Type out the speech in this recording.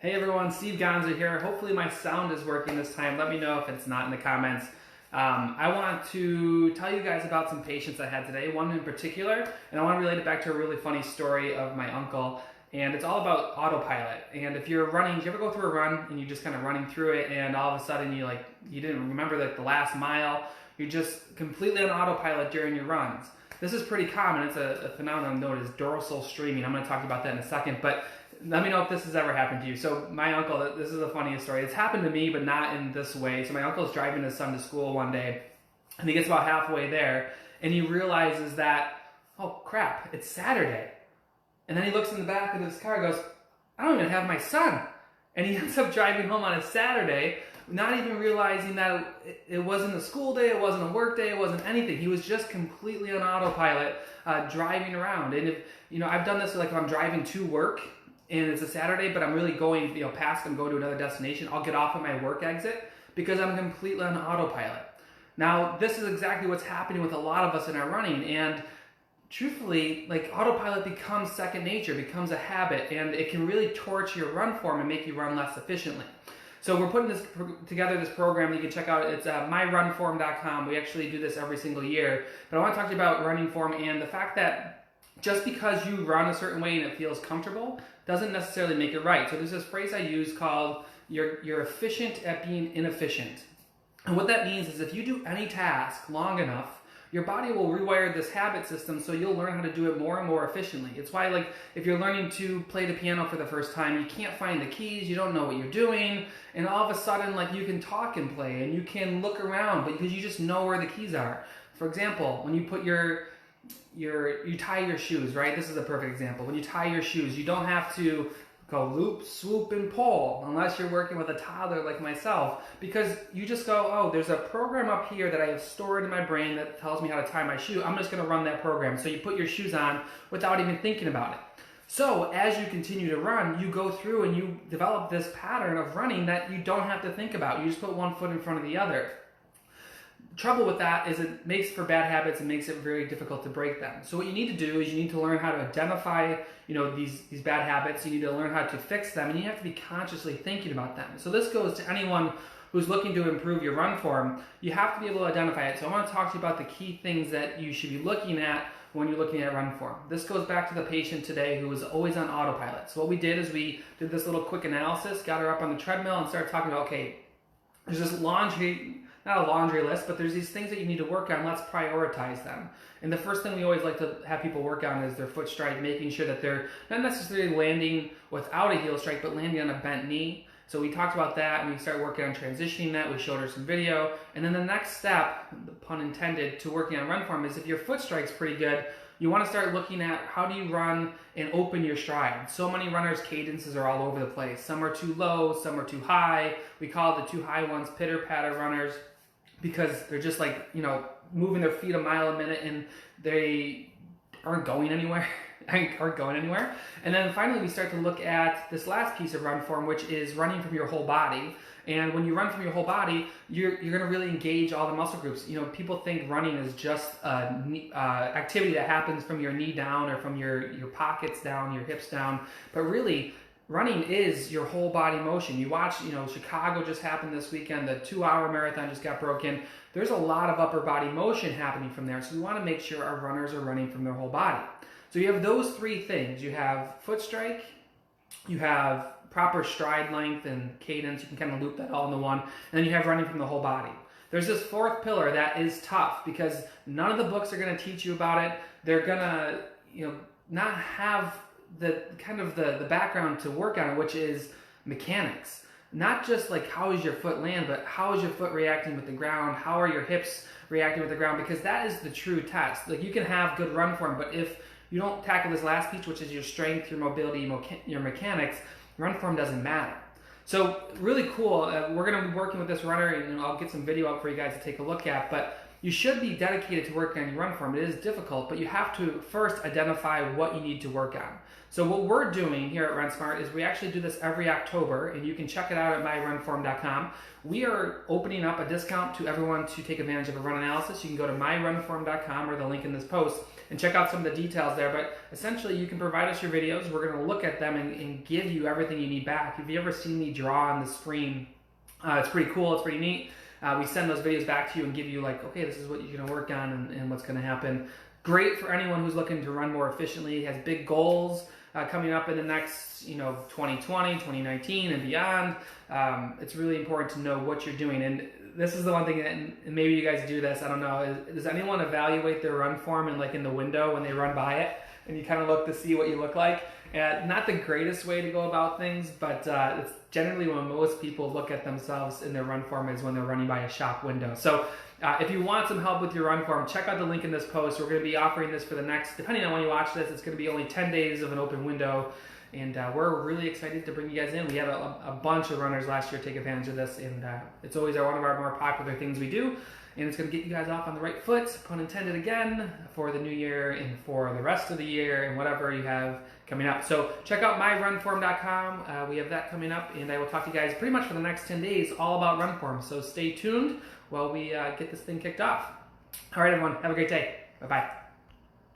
Hey everyone, Steve Gonza here. Hopefully my sound is working this time. Let me know if it's not in the comments. I want to tell you guys about some patients I had today, one in particular, and I want to relate it back to a really funny story of my uncle. And it's all about autopilot. And if you're running, do you ever go through a run and you're just kind of running through it and all of a sudden you didn't remember the last mile, you're just completely on autopilot during your runs. This is pretty common. It's a phenomenon known as dorsal streaming. I'm going to talk about that in a second, but let me know if this has ever happened to you. So my uncle, this is the funniest story. It's happened to me, but not in this way. So my uncle's driving his son to school one day, and he gets about halfway there, and he realizes that, oh crap, it's Saturday. And then he looks in the back of his car and goes, I don't even have my son. And he ends up driving home on a Saturday, not even realizing that it wasn't a school day, it wasn't a work day, it wasn't anything. He was just completely on autopilot, driving around. And I've done this if I'm driving to work, and it's a Saturday, but I'm really going, past, I'm going to another destination. I'll get off at my work exit because I'm completely on autopilot. Now, this is exactly what's happening with a lot of us in our running, and truthfully, autopilot becomes second nature, becomes a habit, and it can really torch your run form and make you run less efficiently. So we're putting together this program. You can check out, it's myrunform.com. We actually do this every single year, but I want to talk to you about running form and the fact that just because you run a certain way and it feels comfortable doesn't necessarily make it right. So there's this phrase I use called you're efficient at being inefficient. And what that means is if you do any task long enough, your body will rewire this habit system so you'll learn how to do it more and more efficiently. It's why if you're learning to play the piano for the first time, you can't find the keys, you don't know what you're doing, and all of a sudden you can talk and play and you can look around because you just know where the keys are. For example, when you put you tie your shoes, right? This is a perfect example. When you tie your shoes, you don't have to go loop, swoop, and pull unless you're working with a toddler like myself, because you just go, oh, there's a program up here that I have stored in my brain that tells me how to tie my shoe. I'm just going to run that program. So you put your shoes on without even thinking about it. So as you continue to run, you go through and you develop this pattern of running that you don't have to think about. You just put one foot in front of the other. Trouble with that is it makes for bad habits and makes it very difficult to break them. So what you need to do is you need to learn how to identify, these bad habits. You need to learn how to fix them, and you have to be consciously thinking about them. So this goes to anyone who's looking to improve your run form. You have to be able to identify it. So I want to talk to you about the key things that you should be looking at when you're looking at run form. This goes back to the patient today who was always on autopilot. So what we did is we did this little quick analysis, got her up on the treadmill, and started talking about, okay, there's this not a laundry list, but there's these things that you need to work on. Let's prioritize them. And the first thing we always like to have people work on is their foot strike, making sure that they're not necessarily landing without a heel strike, but landing on a bent knee. So we talked about that, and we started working on transitioning that. We showed her some video. And then the next step, the pun intended, to working on run form is if your foot strike's pretty good, you want to start looking at how do you run and open your stride. So many runners' cadences are all over the place. Some are too low, some are too high. We call the too high ones pitter-patter runners, because they're just moving their feet a mile a minute and they aren't going anywhere. And then finally we start to look at this last piece of run form, which is running from your whole body. And when you run from your whole body, you're going to really engage all the muscle groups. People think running is just activity that happens from your knee down or from your pockets down, your hips down, but really running is your whole body motion. You watch, Chicago just happened this weekend. The 2-hour marathon just got broken. There's a lot of upper body motion happening from there. So we want to make sure our runners are running from their whole body. So you have those three things. You have foot strike, you have proper stride length and cadence. You can kind of loop that all into one. And then you have running from the whole body. There's this fourth pillar that is tough because none of the books are going to teach you about it. They're going to, not have the background to work on, which is mechanics. Not just how does your foot land, but how is your foot reacting with the ground? How are your hips reacting with the ground? Because that is the true test. You can have good run form, but if you don't tackle this last piece, which is your strength, your mobility, your mechanics, run form doesn't matter. So really cool. We're going to be working with this runner, and I'll get some video up for you guys to take a look at. But you should be dedicated to working on your run form. It is difficult, but you have to first identify what you need to work on. So what we're doing here at RunSmart is we actually do this every October, and you can check it out at myrunform.com. We are opening up a discount to everyone to take advantage of a run analysis. You can go to myrunform.com or the link in this post and check out some of the details there. But essentially, you can provide us your videos. We're going to look at them and give you everything you need back. If you ever seen me draw on the screen, it's pretty cool. It's pretty neat. We send those videos back to you and give you like, okay, this is what you're going to work on and what's going to happen. Great for anyone who's looking to run more efficiently, has big goals coming up in the next, 2020, 2019 and beyond. It's really important to know what you're doing. And this is the one thing that, and maybe you guys do this, I don't know, does anyone evaluate their run form in the window when they run by it? And you kind of look to see what you look like. Not the greatest way to go about things, but it's generally when most people look at themselves in their run form is when they're running by a shop window. So if you want some help with your run form, check out the link in this post. We're going to be offering this for the next, depending on when you watch this, it's going to be only 10 days of an open window. And we're really excited to bring you guys in. We had a bunch of runners last year take advantage of this, and it's always one of our more popular things we do. And it's going to get you guys off on the right foot, pun intended again, for the new year and for the rest of the year and whatever you have coming up. So check out myrunform.com. We have that coming up, and I will talk to you guys pretty much for the next 10 days all about run form. So stay tuned while we get this thing kicked off. All right, everyone. Have a great day. Bye-bye.